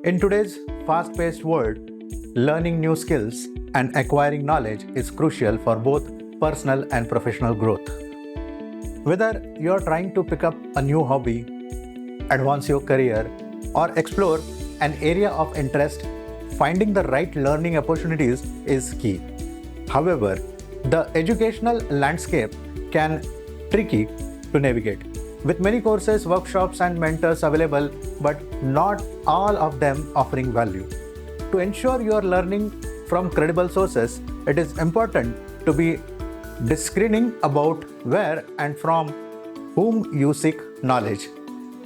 In today's fast-paced world, learning new skills and acquiring knowledge is crucial for both personal and professional growth. Whether you're trying to pick up a new hobby, advance your career, or explore an area of interest, finding the right learning opportunities is key. However, the educational landscape can be tricky to navigate. With many courses, workshops, and mentors available, but not all of them offering value. To ensure you are learning from credible sources, it is important to be discerning about where and from whom you seek knowledge.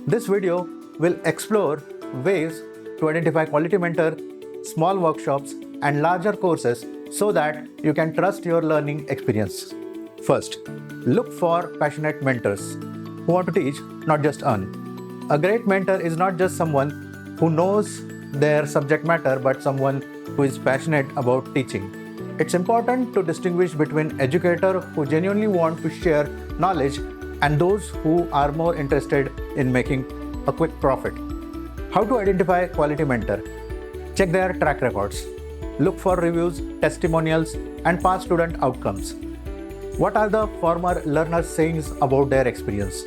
This video will explore ways to identify quality mentor, small workshops, and larger courses so that you can trust your learning experience. First, look for passionate mentors who want to teach, not just earn. A great mentor is not just someone who knows their subject matter, but someone who is passionate about teaching. It's important to distinguish between educators who genuinely want to share knowledge and those who are more interested in making a quick profit. How to identify quality mentor? Check their track records. Look for reviews, testimonials, and past student outcomes. What are the former learners saying about their experience?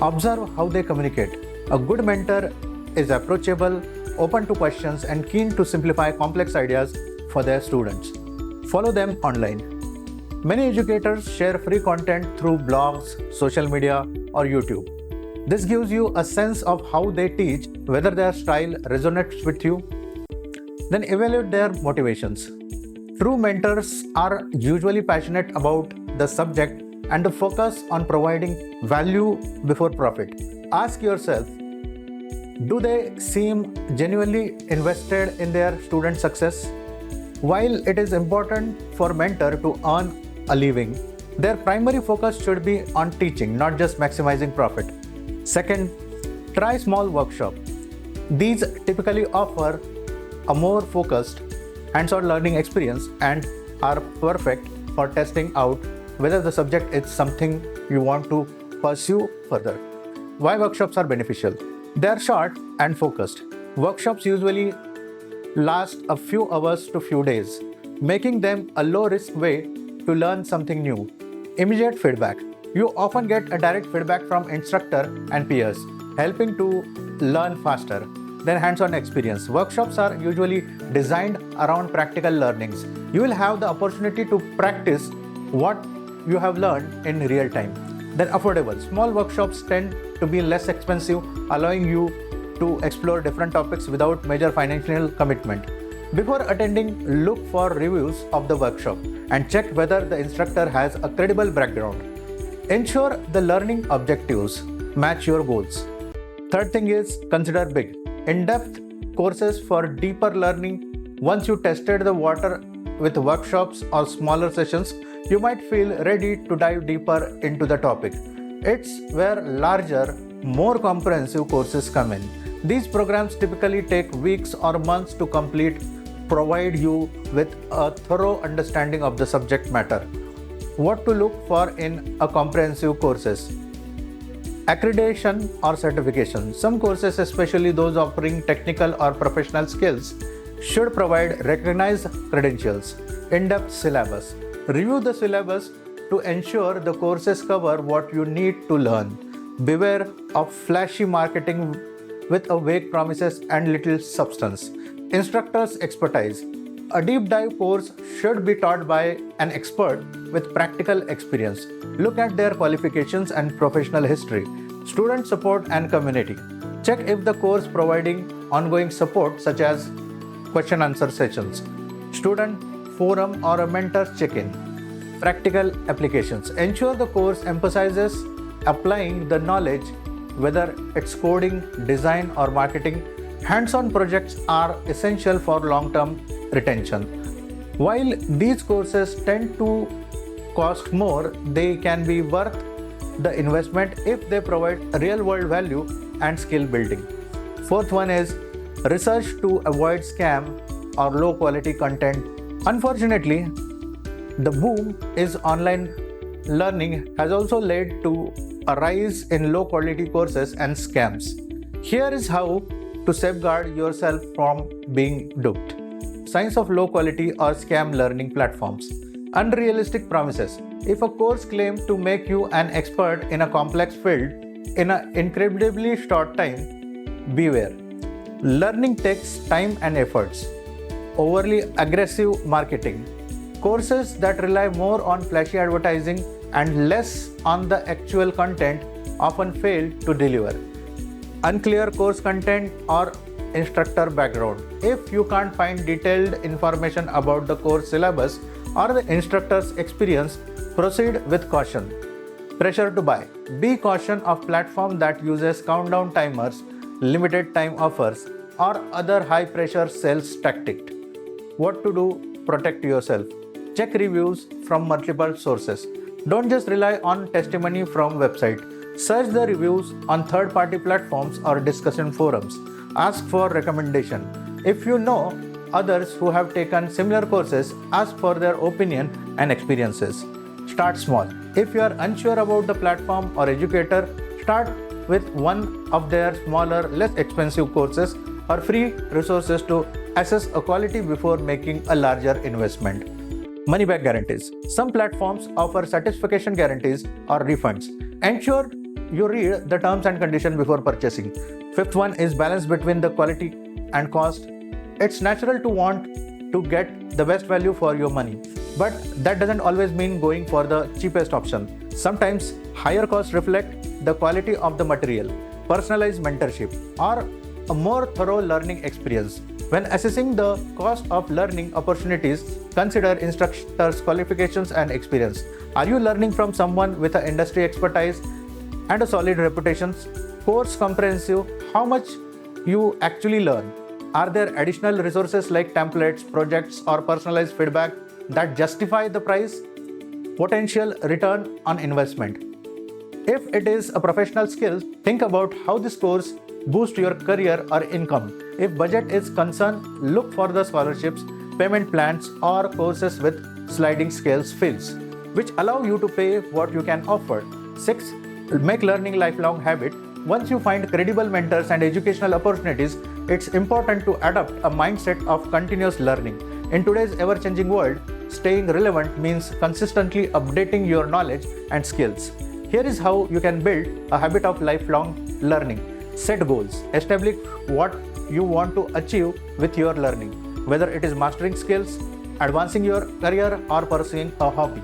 Observe how they communicate. A good mentor is approachable, open to questions, and keen to simplify complex ideas for their students. Follow them online. Many educators share free content through blogs, social media, or YouTube. This gives you a sense of how they teach, whether their style resonates with you. Then evaluate their motivations. True mentors are usually passionate about the subject and the focus on providing value before profit. Ask yourself, do they seem genuinely invested in their student success? While it is important for mentor to earn a living, their primary focus should be on teaching, not just maximizing profit. Second, try small workshop. These typically offer a more focused, hands-on learning experience and are perfect for testing out whether the subject is something you want to pursue further. Why workshops are beneficial? They are short and focused. Workshops usually last a few hours to few days, making them a low-risk way to learn something new. Immediate feedback. You often get a direct feedback from instructor and peers, helping to learn faster. Then hands-on experience. Workshops are usually designed around practical learnings. You will have the opportunity to practice what you have learned in real time. Then affordable. Small workshops tend to be less expensive, allowing you to explore different topics without major financial commitment. Before attending, look for reviews of the workshop and check whether the instructor has a credible background. Ensure the learning objectives match your goals. Third thing is consider big, in-depth courses for deeper learning. Once you tested the water with workshops or smaller sessions, you might feel ready to dive deeper into the topic. It's where larger, more comprehensive courses come in. These programs typically take weeks or months to complete, provide you with a thorough understanding of the subject matter. What to look for in a comprehensive courses? Accreditation or certification. Some courses, especially those offering technical or professional skills, should provide recognized credentials. In-depth syllabus. Review the syllabus to ensure the courses cover what you need to learn. Beware of flashy marketing with a vague promises and little substance. Instructor's expertise. A deep dive course should be taught by an expert with practical experience. Look at their qualifications and professional history. Student support and community. Check if the course providing ongoing support such as question answer sessions, student forum or a mentor's check-in. Practical applications. Ensure the course emphasizes applying the knowledge, whether it's coding, design or marketing. Hands-on projects are essential for long-term retention. While these courses tend to cost more, they can be worth the investment if they provide real-world value and skill building. Fourth one is research to avoid scam or low-quality content. Unfortunately, the boom is online learning has also led to a rise in low-quality courses and scams. Here is how to to safeguard yourself from being duped. Signs of low quality or scam learning platforms. Unrealistic promises. If a course claims to make you an expert in a complex field in an incredibly short time, beware. Learning takes time and efforts. Overly aggressive marketing. Courses that rely more on flashy advertising and less on the actual content often fail to deliver. Unclear course content or instructor background. If you can't find detailed information about the course syllabus or the instructor's experience, proceed with caution. Pressure to buy. Be cautious of platforms that uses countdown timers, limited time offers, or other high pressure sales tactics. What to do? Protect yourself. Check reviews from multiple sources. Don't just rely on testimony from website. Search the reviews on third-party platforms or discussion forums. Ask for recommendation. If you know others who have taken similar courses, ask for their opinion and experiences. Start small. If you are unsure about the platform or educator, start with one of their smaller, less expensive courses or free resources to assess a quality before making a larger investment. Money back guarantees. Some platforms offer satisfaction guarantees or refunds. Ensure you read the terms and conditions before purchasing. Fifth one is balance between the quality and cost. It's natural to want to get the best value for your money, but that doesn't always mean going for the cheapest option. Sometimes higher costs reflect the quality of the material, personalized mentorship, or a more thorough learning experience. When assessing the cost of learning opportunities, consider instructors' qualifications and experience. Are you learning from someone with an industry expertise and a solid reputation? Course comprehensive. How much you actually learn? Are there additional resources like templates, projects, or personalized feedback that justify the price? Potential return on investment. If it is a professional skill, think about how this course boosts your career or income. If budget is concerned, look for the scholarships, payment plans, or courses with sliding scales fees, which allow you to pay what you can afford. 6. Make learning lifelong habit. Once you find credible mentors and educational opportunities, it's important to adopt a mindset of continuous learning. In today's ever-changing world, staying relevant means consistently updating your knowledge and skills. Here is how you can build a habit of lifelong learning. Set goals. Establish what you want to achieve with your learning, whether it is mastering skills, advancing your career, or pursuing a hobby.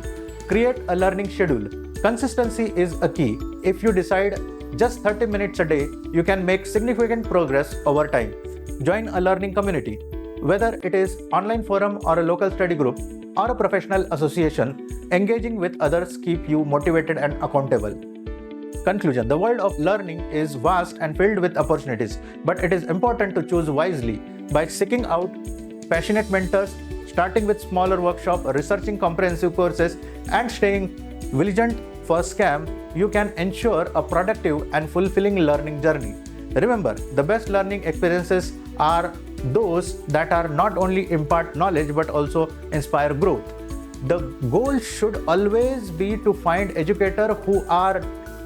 Create a learning schedule. Consistency is a key. If you decide just 30 minutes a day, you can make significant progress over time. Join a learning community. Whether it is online forum or a local study group or a professional association, engaging with others keep you motivated and accountable. Conclusion. The world of learning is vast and filled with opportunities, but it is important to choose wisely by seeking out passionate mentors, starting with smaller workshops, researching comprehensive courses, and staying vigilant for scam. You can ensure a productive and fulfilling learning journey. Remember, the best learning experiences are those that are not only impart knowledge but also inspire growth. The goal should always be to find educators who are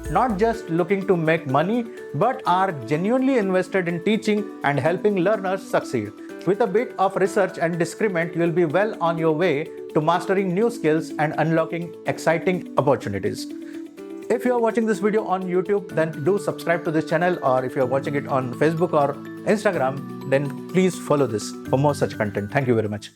not just looking to make money but are genuinely invested in teaching and helping learners succeed. With a bit of research and discernment, you will be well on your way to mastering new skills and unlocking exciting opportunities. If you are watching this video on YouTube, then do subscribe to this channel, or if you are watching it on Facebook or Instagram, then please follow this for more such content. Thank you very much.